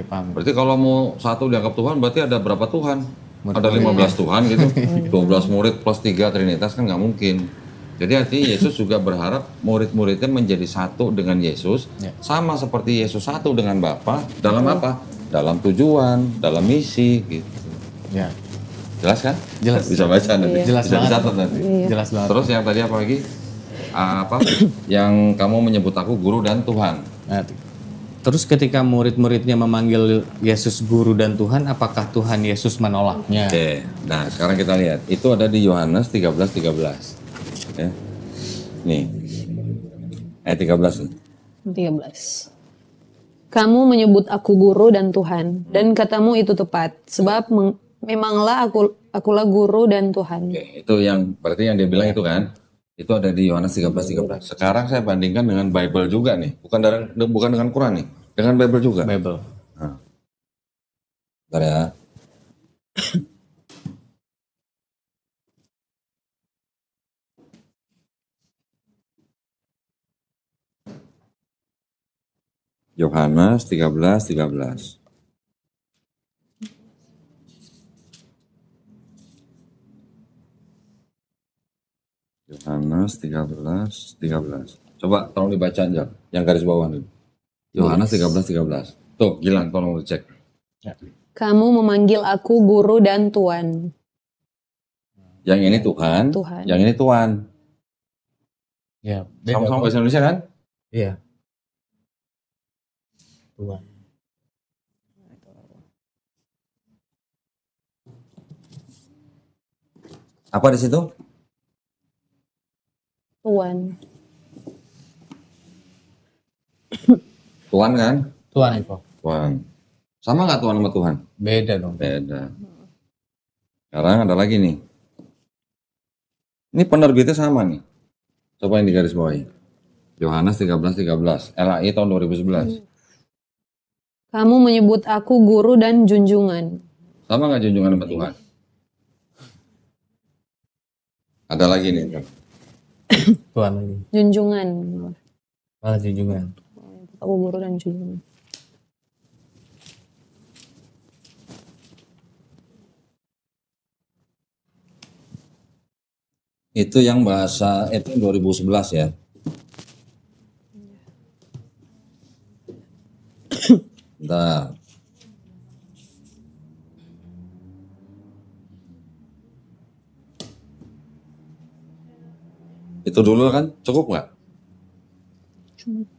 paham. Berarti kalau mau satu dianggap Tuhan berarti ada berapa Tuhan? Ada 15 Tuhan gitu. 12 murid plus 3 Trinitas kan nggak mungkin. Jadi artinya Yesus juga berharap murid-muridnya menjadi satu dengan Yesus, sama seperti Yesus satu dengan Bapa dalam apa? Dalam tujuan, dalam misi gitu. Ya. Jelas kan? Jelas. Bisa baca nanti. Jelas Bisa banget. dicatat nanti. Jelas banget. Terus yang tadi apa lagi? Apa? Yang kamu menyebut aku guru dan Tuhan. Nah, terus ketika murid-muridnya memanggil Yesus guru dan Tuhan, apakah Tuhan Yesus menolaknya? Oke. Nah, sekarang kita lihat. Itu ada di Yohanes 13:13. Ya. Nih. Ayat 13 nih. 13. Kamu menyebut aku guru dan Tuhan, dan katamu itu tepat, sebab memanglah akulah guru dan Tuhan. Oke, itu yang berarti yang dia bilang itu kan. Itu ada di Yohanes 13:13. Sekarang saya bandingkan dengan Bible juga nih. Bukan dengan Quran nih. Dengan Bible juga. Bible. Nah. Bentar ya. Yohanes 13:13. Yohanes 13:13. Coba tolong dibaca aja yang garis bawah nih. Yohanes 13:13. Tuh, Gilang tolong dicek. Kamu memanggil aku guru dan Tuhan. Yang ini Tuhan, Tuhan. yang ini Tuhan. Ya. Sama-sama bahasa Indonesia kan? Iya. Tuhan. Apa di situ? Tuhan. Tuhan kan? Tuhan itu. Tuhan. Sama nggak Tuhan sama Tuhan? Beda dong. Beda. Sekarang ada lagi nih. Ini penerbitnya sama nih. Coba yang digaris bawahi. Yohanes 13:13. LAI tahun 2011. Kamu menyebut aku guru dan junjungan. Sama nggak junjungan sama Tuhan? Ada lagi nih. Tuhan lagi. Junjungan. Malah junjungan. Aku guru dan junjungan. Itu yang bahasa itu 2011 ya. Bentar. Itu dulu kan cukup nggak?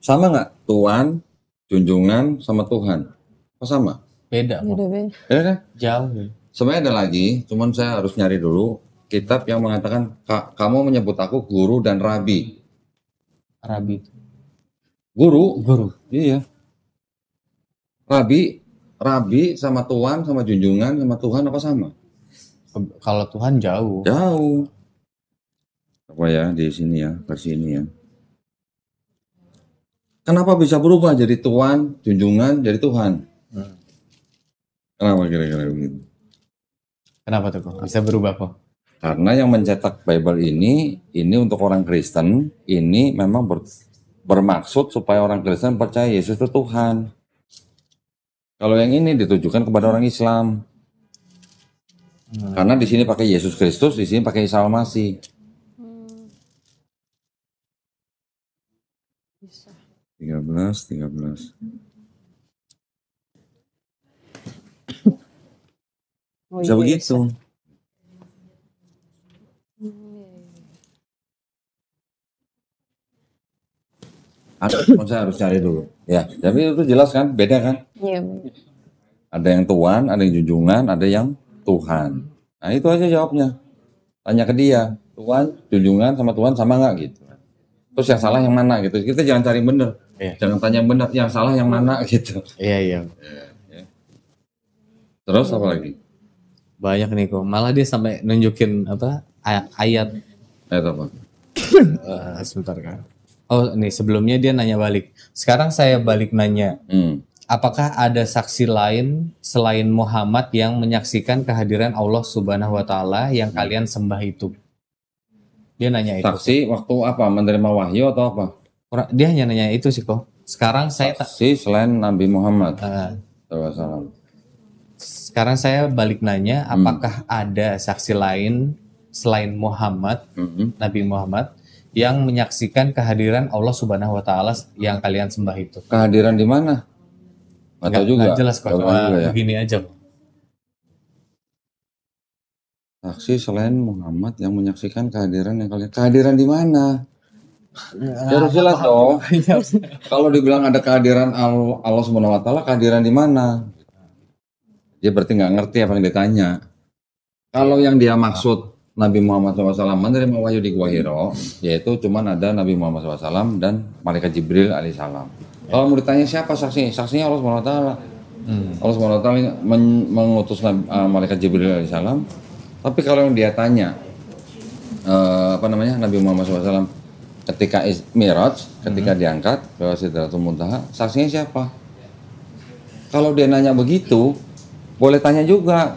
Sama nggak? Tuhan, junjungan sama Tuhan. Apa sama? Beda. Kok. Beda-beda. Ya kan? Jauh. Ya. Sebenarnya ada lagi, cuman saya harus nyari dulu kitab yang mengatakan kamu menyebut aku guru dan rabi. Rabi. Guru? Guru. Iya. Rabi sama Tuhan sama junjungan sama Tuhan apa sama? Kalau Tuhan jauh. Jauh. Apa ya di sini ya, versi ini ya. Kenapa bisa berubah jadi Tuhan, junjungan jadi Tuhan? Kenapa kira-kira begitu? Kenapa tuh kok? Bisa berubah kok? Karena yang mencetak Bible ini untuk orang Kristen, ini memang bermaksud supaya orang Kristen percaya Yesus itu Tuhan. Kalau yang ini ditujukan kepada orang Islam. Karena di sini pakai Yesus Kristus, di sini pakai Isa Al-Masih. Bisa. 13. Oh, Bisa iya, begitu. Saya harus cari dulu. Ya, tapi itu jelas kan, beda kan? Iya. Ada yang Tuhan, ada yang junjungan, ada yang Tuhan. Nah itu aja jawabnya. Tanya ke dia, Tuhan, junjungan sama Tuhan sama nggak gitu. Terus yang salah yang mana gitu. Kita jangan cari yang benar. Iya. Jangan tanya yang benar, yang salah yang mana gitu. Iya. Terus apa lagi? Banyak nih kok. Malah dia sampai nunjukin apa ayat. Ayat apa? Sebentar kan. Oh nih sebelumnya dia nanya balik. Sekarang saya balik nanya. Apakah ada saksi lain selain Muhammad yang menyaksikan kehadiran Allah Subhanahu wa taala yang kalian sembah itu? Dia nanya itu. Saksi waktu apa? Menerima wahyu atau apa? Dia hanya nanya itu sih kok. Sekarang saya saksi selain Nabi Muhammad. Sekarang saya balik nanya, apakah ada saksi lain selain Muhammad, Nabi Muhammad, yang menyaksikan kehadiran Allah Subhanahu wa taala yang kalian sembah itu? Kehadiran di mana? Nggak tahu juga. Nggak jelas kok, Ya. begini aja. Saksi selain Muhammad yang menyaksikan kehadiran yang kalian. Kehadiran di mana? Ya harus jelas dong. Kalau dibilang ada kehadiran Allah Subhanahu wa taala, kehadiran di mana? Dia berarti nggak ngerti apa yang ditanya. Kalau yang dia maksud Nabi Muhammad SAW menerima wahyu di Gua Hiro, yaitu cuman ada Nabi Muhammad SAW dan Malaikat Jibril alaihissalam. Kalau mau ditanya siapa saksinya? Saksinya Allah Subhanahu wa taala. Allah Subhanahu wa taala mengutus Malaikat Jibril alaihissalam. Tapi kalau yang dia tanya Nabi Muhammad SAW ketika Mi'raj, ketika diangkat ke Sidratul Muntaha, saksinya siapa? Kalau dia nanya begitu, boleh tanya juga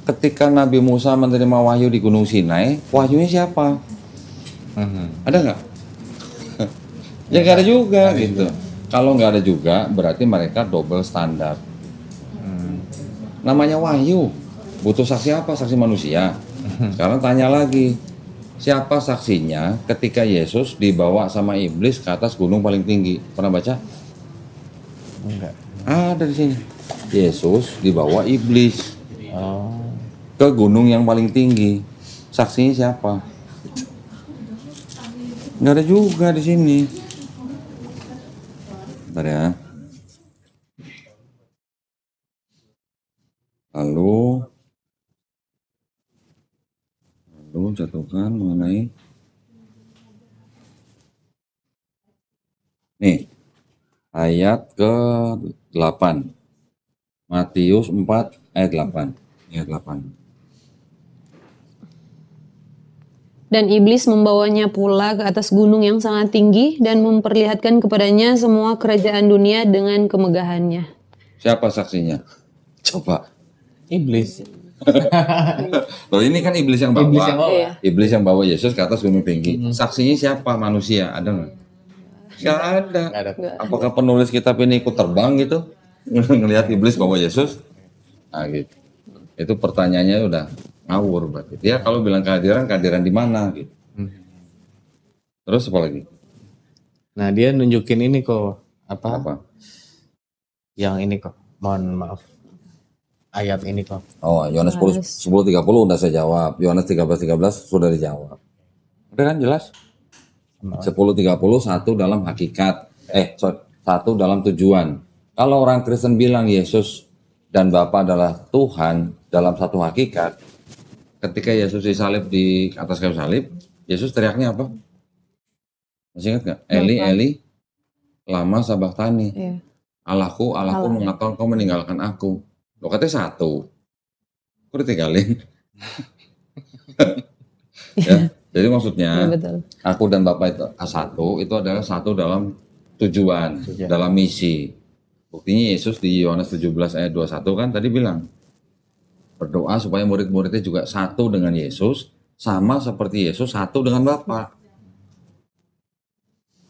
ketika Nabi Musa menerima wahyu di Gunung Sinai, wahyunya siapa? Ada nggak? Ya nggak ada juga gitu. Kalau nggak ada juga, berarti mereka double standar. Namanya wahyu, butuh saksi apa? Saksi manusia. Sekarang tanya lagi, siapa saksinya ketika Yesus dibawa sama iblis ke atas gunung paling tinggi? Pernah baca? Enggak. Ada di sini. Yesus dibawa iblis ke gunung yang paling tinggi. Saksinya siapa? Nggak ada juga di sini. Bentar ya. Lalu jatuhkan mengenai nih. ayat ke-8. Matius 4 ayat 8. Ayat 8. Dan iblis membawanya pula ke atas gunung yang sangat tinggi dan memperlihatkan kepadanya semua kerajaan dunia dengan kemegahannya. Siapa saksinya? Coba. Iblis. Loh ini kan iblis yang bawa. Iblis yang bawa. Iya. Iblis yang bawa Yesus ke atas gunung tinggi. Saksinya siapa? Manusia? Ada nggak? Nggak ada. Nggak ada. Apakah penulis kitab ini ikut terbang gitu? Ngelihat iblis bawa Yesus? Nah gitu. Itu pertanyaannya udah ngawur berarti. Dia kalau bilang kehadiran di mana gitu. Terus apa lagi? Nah dia nunjukin ini kok Apa? Yang ini kok. Mohon maaf. Ayat ini kok. Oh, Yohanes 10:30 udah saya jawab. Yohanes 13:13 sudah dijawab. Udah kan jelas? 10:30 satu dalam hakikat. Satu dalam tujuan. Kalau orang Kristen bilang Yesus dan Bapa adalah Tuhan dalam satu hakikat, ketika Yesus disalib di atas kayu salib, Yesus teriaknya apa? Masih ingat nggak? Eli, Eli, lama sabachthani. Iya. Allahku, Allahku, mengapa engkau meninggalkan aku? Lo katanya satu. Kok ditinggalin? Ya, jadi maksudnya Iya, betul. aku dan Bapak itu adalah satu dalam tujuan, dalam misi. Buktinya Yesus di Yohanes 17 ayat 21 kan tadi bilang, berdoa supaya murid-muridnya juga satu dengan Yesus, sama seperti Yesus satu dengan Bapa.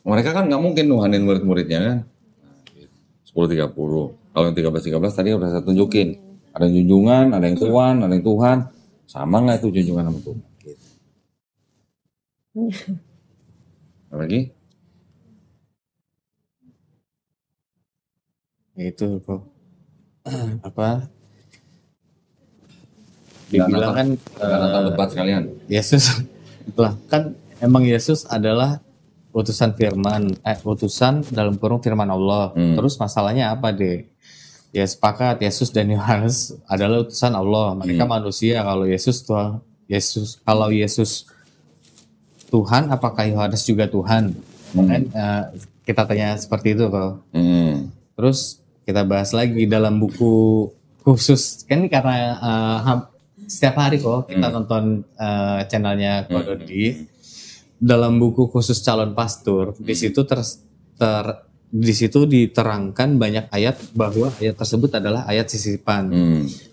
Mereka kan nggak mungkin nuhanin murid-muridnya kan. 10:30. Kalau yang 13:13 tadi udah saya tunjukin. Ada yang junjungan, ada yang tuan, ada yang Tuhan. Sama nggak itu junjungan sama Tuhan? Gitu. Apa lagi? Itu kok. Apa? Dibilang kan nonton debat sekalian. Yesus lah kan emang Yesus adalah utusan utusan dalam kurung firman Allah. Terus masalahnya apa deh? Ya sepakat Yesus dan Yohanes adalah utusan Allah. Mereka manusia. Kalau Yesus Tuhan, apakah Yohanes juga Tuhan? Kan kita tanya seperti itu kok. Terus kita bahas lagi dalam buku khusus kan ini karena setiap hari kok kita nonton channelnya Kododi. Dalam buku khusus calon pastor di situ di situ diterangkan banyak ayat bahwa ayat tersebut adalah ayat sisipan.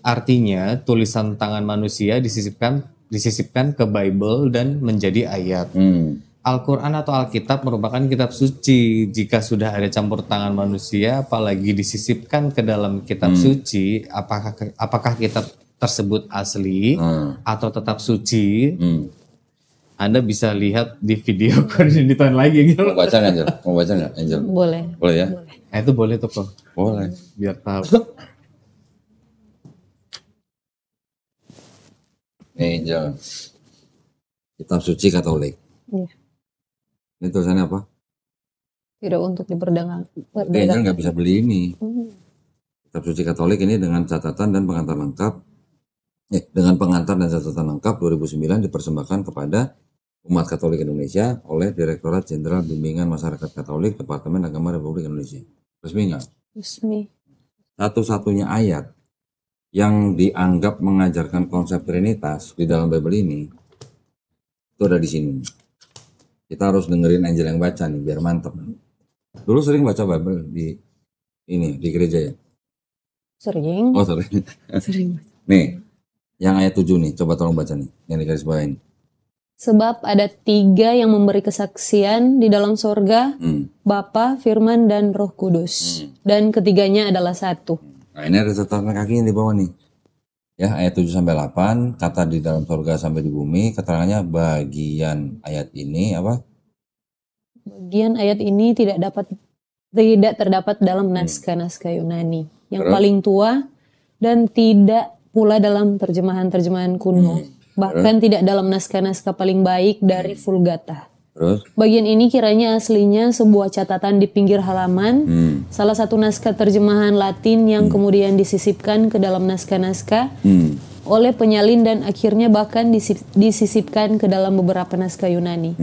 Artinya tulisan tangan manusia disisipkan ke Bible dan menjadi ayat. Al-Quran atau Alkitab merupakan kitab suci. Jika sudah ada campur tangan manusia, apalagi disisipkan ke dalam kitab suci, apakah kitab tersebut asli atau tetap suci? Anda bisa lihat di video ditonton lagi gitu. Mau baca nggak Angel? Mau baca nggak Angel? Boleh. Boleh ya? Nah, itu boleh tuh kok. Boleh. Biar tahu. Angel. Kitab suci Katolik. Iya. Ini tulisannya apa? Tidak untuk diperdagangkan. Angel nggak bisa beli ini. Kitab suci Katolik ini dengan catatan dan pengantar lengkap. Dengan pengantar dan catatan lengkap 2009 dipersembahkan kepada umat Katolik Indonesia oleh Direktorat Jenderal Bimbingan Masyarakat Katolik Departemen Agama Republik Indonesia. Resmi nggak? Resmi. Satu-satunya ayat yang dianggap mengajarkan konsep Trinitas di dalam Bible ini itu ada di sini. Kita harus dengerin Angel yang baca nih biar mantep. Dulu sering baca Bible di gereja ya? Sering. Oh sering. Sering. Nih, yang ayat 7 nih, coba tolong baca nih, yang di garis bawah ini. Sebab ada 3 yang memberi kesaksian di dalam sorga, Bapa, Firman, dan Roh Kudus. Dan ketiganya adalah satu. Nah ini ada catatan kaki yang di bawah nih. Ya ayat 7-8, kata di dalam sorga sampai di bumi, keterangannya bagian ayat ini apa? Bagian ayat ini tidak terdapat dalam naskah-naskah Yunani yang paling tua dan tidak pula dalam terjemahan-terjemahan kuno. Bahkan tidak dalam naskah-naskah paling baik dari Vulgata. Terus? Bagian ini kiranya aslinya sebuah catatan di pinggir halaman, salah satu naskah terjemahan Latin yang kemudian disisipkan ke dalam naskah-naskah oleh penyalin dan akhirnya bahkan disisipkan ke dalam beberapa naskah Yunani.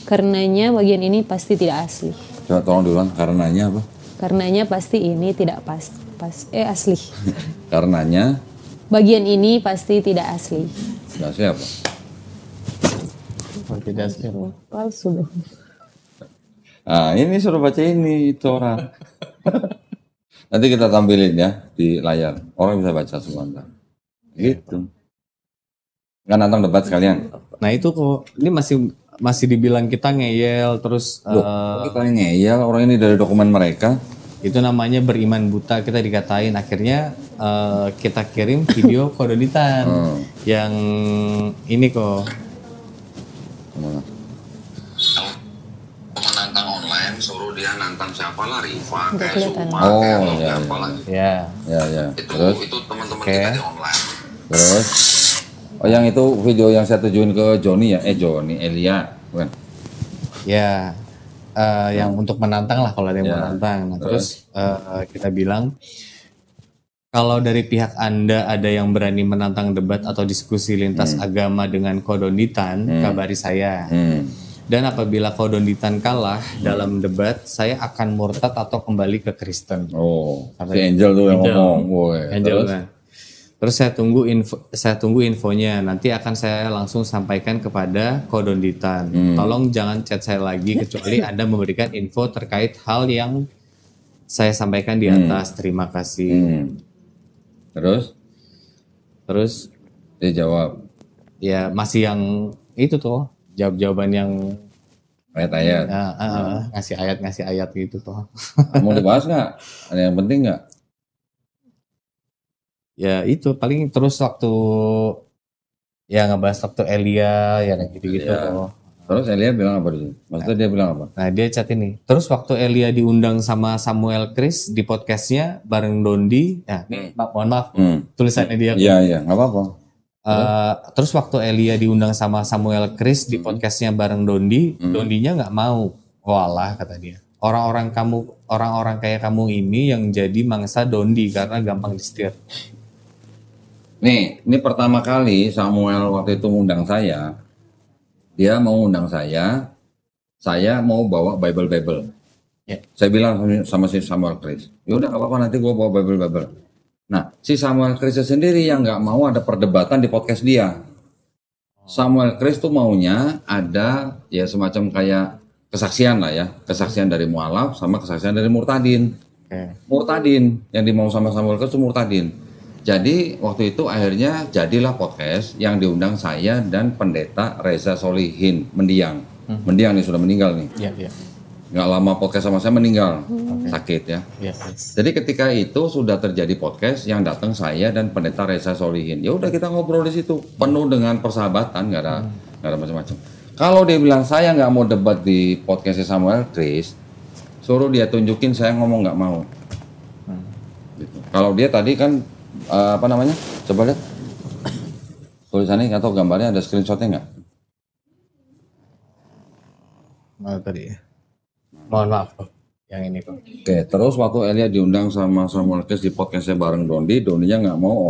Karenanya bagian ini pasti tidak asli. Coba tolong diulang, karenanya apa? Karenanya pasti ini tidak asli. Karenanya Bagian ini pasti tidak asli. nggak siapa? Oh, tidak sih. Palsu dong. Nah, ini suruh baca ini itu orang. Nanti kita tampilin ya di layar. Orang bisa baca semua ntar. Gitu. Nggak nantang debat sekalian. Nah itu kok ini masih dibilang kita ngeyel terus Kita ngeyel orang ini dari dokumen mereka. itu namanya beriman buta, kita dikatain. Akhirnya kita kirim video kododitan yang ini kok. Kemana? Menantang online, suruh dia nantang siapa lah, Riva, kayak Suma, kayak siapa lagi. Ya. Ya. Terus Itu teman-teman kita di online. Terus, oh yang itu video yang saya tujuin ke Joni ya, Joni, Elia, bukan? Ya, yang untuk menantang lah kalau ada yang menantang. Nah, terus kita bilang kalau dari pihak Anda ada yang berani menantang debat atau diskusi lintas agama dengan kodonitan, kabari saya. Dan apabila kodonitan kalah dalam debat, saya akan murtad atau kembali ke Kristen. Oh, si Angel tuh yang ngomong, boy. Angel, terus saya tunggu infonya. Nanti akan saya langsung sampaikan kepada kodonitan. Tolong jangan chat saya lagi kecuali Anda memberikan info terkait hal yang saya sampaikan di atas. Terima kasih. Terus dia jawab. Ya masih yang itu tuh jawaban yang Ayat-ayat. ngasih ayat gitu tuh. Mau dibahas nggak? Ada yang penting nggak? Ya itu paling terus waktu ya ngebahas waktu Elia ya kayak gitu-gitu tuh. Terus Elia bilang apa dulu? Maksudnya dia bilang apa? Nah dia chat ini. Terus waktu Elia diundang sama Samuel Chris di podcastnya bareng Dondi. Nah ini mohon maaf tulisannya dia. Iya nggak apa-apa. Terus waktu Elia diundang sama Samuel Chris di podcastnya bareng Dondi, Dondinya nggak mau. Walah kata dia. Orang-orang kayak kamu ini yang jadi mangsa Dondi karena gampang disetir. Nih, ini pertama kali Samuel waktu itu ngundang saya. Dia mau undang saya mau bawa Bible. Ya. Saya bilang sama si Samuel Chris, yaudah nggak apa-apa nanti gue bawa Bible. Nah, si Samuel Chris sendiri yang nggak mau ada perdebatan di podcast dia. Samuel Chris tuh maunya ada ya semacam kayak kesaksian lah ya, kesaksian dari mualaf sama kesaksian dari murtadin. Murtadin yang dimau sama Samuel Chris itu murtadin. Jadi waktu itu akhirnya jadilah podcast yang diundang saya dan pendeta Reza Solihin Mendiang. Mendiang nih sudah meninggal nih. Iya. Nggak lama podcast sama saya meninggal, sakit ya. Iya. Jadi ketika itu sudah terjadi podcast yang datang saya dan pendeta Reza Solihin. Ya udah kita ngobrol di situ penuh dengan persahabatan, nggak ada macam-macam. Kalau dia bilang saya nggak mau debat di podcastnya Samuel Chris, suruh dia tunjukin saya ngomong nggak mau. Gitu. Kalau dia tadi kan apa namanya? Coba lihat tulisannya atau gambarnya ada screenshotnya nggak? Mana tadi ya? Mohon maaf kok, yang ini kok. Oke, terus waktu Elia diundang sama Samuel Chris di podcastnya bareng Dondinya nggak mau,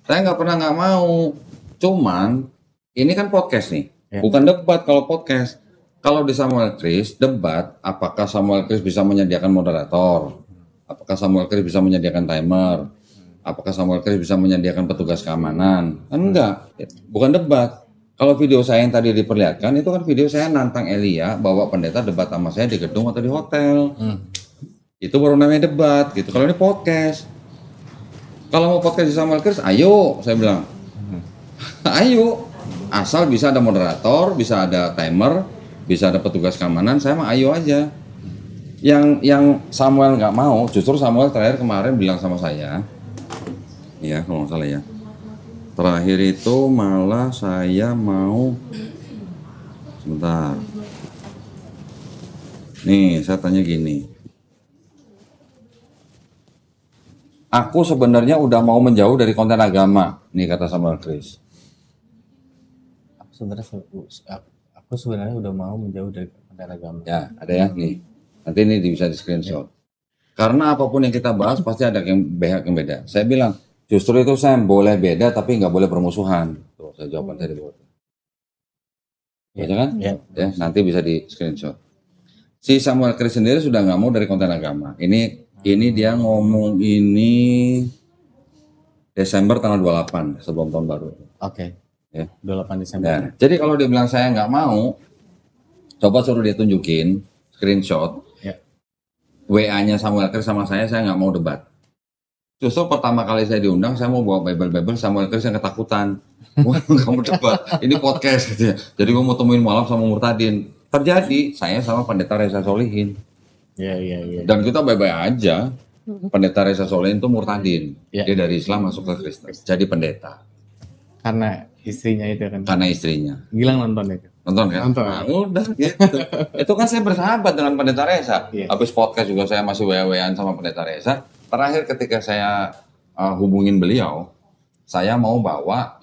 saya nggak pernah nggak mau. Cuman ini kan podcast nih, bukan debat kalau podcast. Kalau di Samuel Chris debat, apakah Samuel Chris bisa menyediakan moderator? Apakah Samuel Chris bisa menyediakan timer? Apakah Samuel Chris bisa menyediakan petugas keamanan? Kan enggak, bukan debat. Kalau video saya yang tadi diperlihatkan itu kan video saya nantang Elia bawa pendeta debat sama saya di gedung atau di hotel. Itu baru namanya debat gitu. Kalau ini podcast. Kalau mau podcast di Samuel Chris, ayo saya bilang. Ayo. Asal bisa ada moderator, bisa ada timer, bisa ada petugas keamanan, saya mah ayo aja. Yang Samuel nggak mau, justru Samuel terakhir kemarin bilang sama saya. Iya, kalau nggak salah ya. Terakhir itu malah saya mau sebentar. Nih, saya tanya gini. Aku sebenarnya udah mau menjauh dari konten agama, nih kata Samuel Chris. Aku sebenarnya udah mau menjauh dari konten agama. Ya, ada ya nih. Nanti ini bisa di screenshot. Karena apapun yang kita bahas pasti ada yang beda. Saya bilang, justru itu saya boleh beda tapi nggak boleh bermusuhan. Tuh, saya jawaban tadi. Baca kan? Ya. Ya, nanti bisa di screenshot. Si Samuel Chris sendiri sudah nggak mau dari konten agama. Ini dia ngomong ini Desember tanggal 28 sebelum tahun baru. Oke. Ya. 28 Desember. Nah, jadi kalau dia bilang saya nggak mau, coba suruh dia tunjukin screenshot Ya. WA-nya Samuel Chris sama saya nggak mau debat. Justru pertama kali saya diundang, saya mau bawa Bible, Samuel Chris yang ketakutan. Wah, kamu debat, ini podcast gitu ya. Jadi gue mau temuin malam sama Murtadin. Terjadi, saya sama Pendeta Reza Solihin. Iya. Dan kita baik-baik aja. Pendeta Reza Solihin itu Murtadin. Ya. Dia dari Islam masuk ke Kristen. Jadi pendeta. Karena istrinya itu kan. Karena istrinya. Gilang nonton itu. Nonton kan? Nonton. Nah, udah gitu. Itu kan saya bersahabat dengan Pendeta Reza. Iya. Habis podcast juga saya masih WA-WAan sama Pendeta Reza. Terakhir ketika saya hubungin beliau, saya mau bawa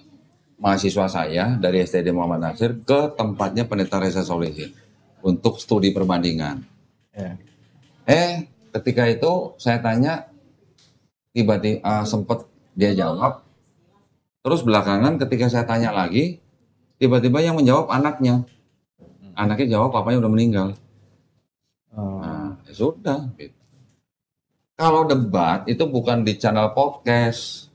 mahasiswa saya dari STD Muhammad Nasir ke tempatnya Pendeta Reza Solihin untuk studi perbandingan. Ya. Ketika itu saya tanya, tiba-tiba sempet dia jawab. Terus belakangan ketika saya tanya lagi, tiba-tiba yang menjawab anaknya. Anaknya jawab papanya udah meninggal. Nah, ya sudah. Gitu. Kalau debat itu bukan di channel podcast.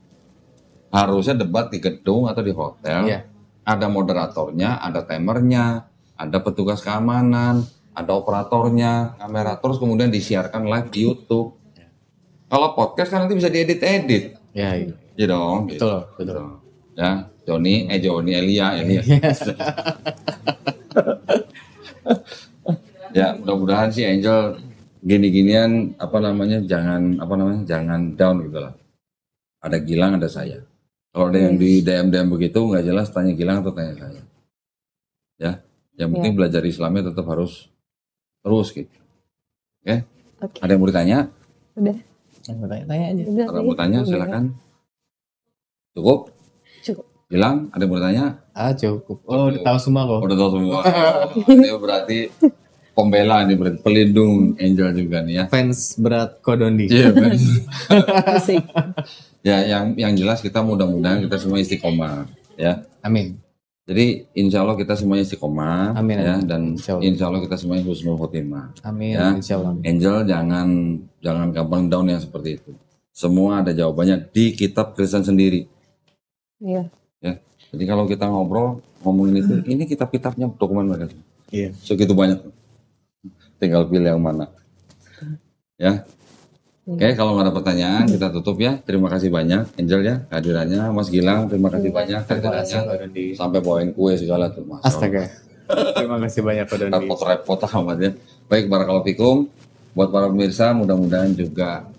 Harusnya debat di gedung atau di hotel. Iya. Ada moderatornya, ada timernya, ada petugas keamanan, ada operatornya, kamera. Terus kemudian disiarkan live di YouTube. Kalau podcast kan nanti bisa diedit-edit. Ya, iya. Iya dong. Gitu. Betul. Ya, Joni Elia. Ya, mudah-mudahan sih Angel gini-ginian jangan down gitu lah. Ada Gilang, ada saya. Kalau ada yang di DM begitu nggak jelas, tanya Gilang atau tanya saya. Ya, yang penting belajar Islamnya tetap harus terus gitu. Oke? Ada yang mau ditanya? Udah. Tanya aja. Udah. Ada yang mau tanya silakan. Cukup? Gilang, ada yang mau tanya? Cukup. Oh, udah tahu semua kok. Udah tahu semua. Ini berarti pembela nih, berarti pelindung Angel juga nih ya. Fans berat Kodondi. Iya, fans. Asik. Ya, yang jelas kita mudah-mudahan kita semua istiqomah, ya. Amin. Jadi insya Allah kita semuanya istiqomah, Amin, ya, amin. dan Insya insya Allah. Allah kita semuanya husnul khotimah. Amin. Ya. Insya Allah. Angel jangan gampang down yang seperti itu. Semua ada jawabannya di kitab Kristen sendiri. Iya. Ya. Jadi kalau kita ngomongin itu, ini kitab-kitabnya dokumen mereka. Iya. Segitu banyak. Tinggal pilih yang mana. Ya. Oke, kalau nggak ada pertanyaan kita tutup ya. Terima kasih banyak Angel ya kehadirannya. Mas Gilang terima kasih banyak kehadirannya. Kodondi. Sampai bawain kue segala tuh Mas. Astaga. Terima kasih banyak Kodondi. Repot-repot amat ya. Baik, barakallahu fikum. Buat para pemirsa mudah-mudahan juga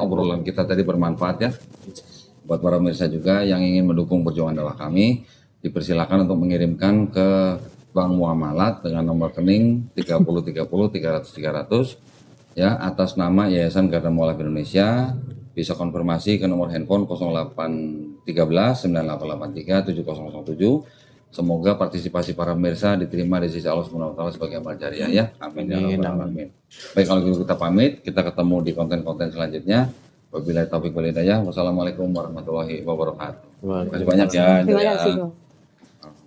obrolan kita tadi bermanfaat ya. Buat para pemirsa juga yang ingin mendukung perjuangan dakwah kami, dipersilakan untuk mengirimkan ke Bank Muamalat dengan nomor rekening 30 ya atas nama Yayasan Garda Mualaf Indonesia. Bisa konfirmasi ke nomor handphone 0813 9883 7007. Semoga partisipasi para pemirsa diterima di sisi Allah Subhanahu wa taala sebagai amal jariah ya. Amin ya rabbal alamin. Baik, kalau gitu kita pamit, kita ketemu di konten-konten selanjutnya. Wabillahi taufiq wal hidayah. Wassalamualaikum warahmatullahi wabarakatuh. Terima kasih banyak ya. Terima kasih.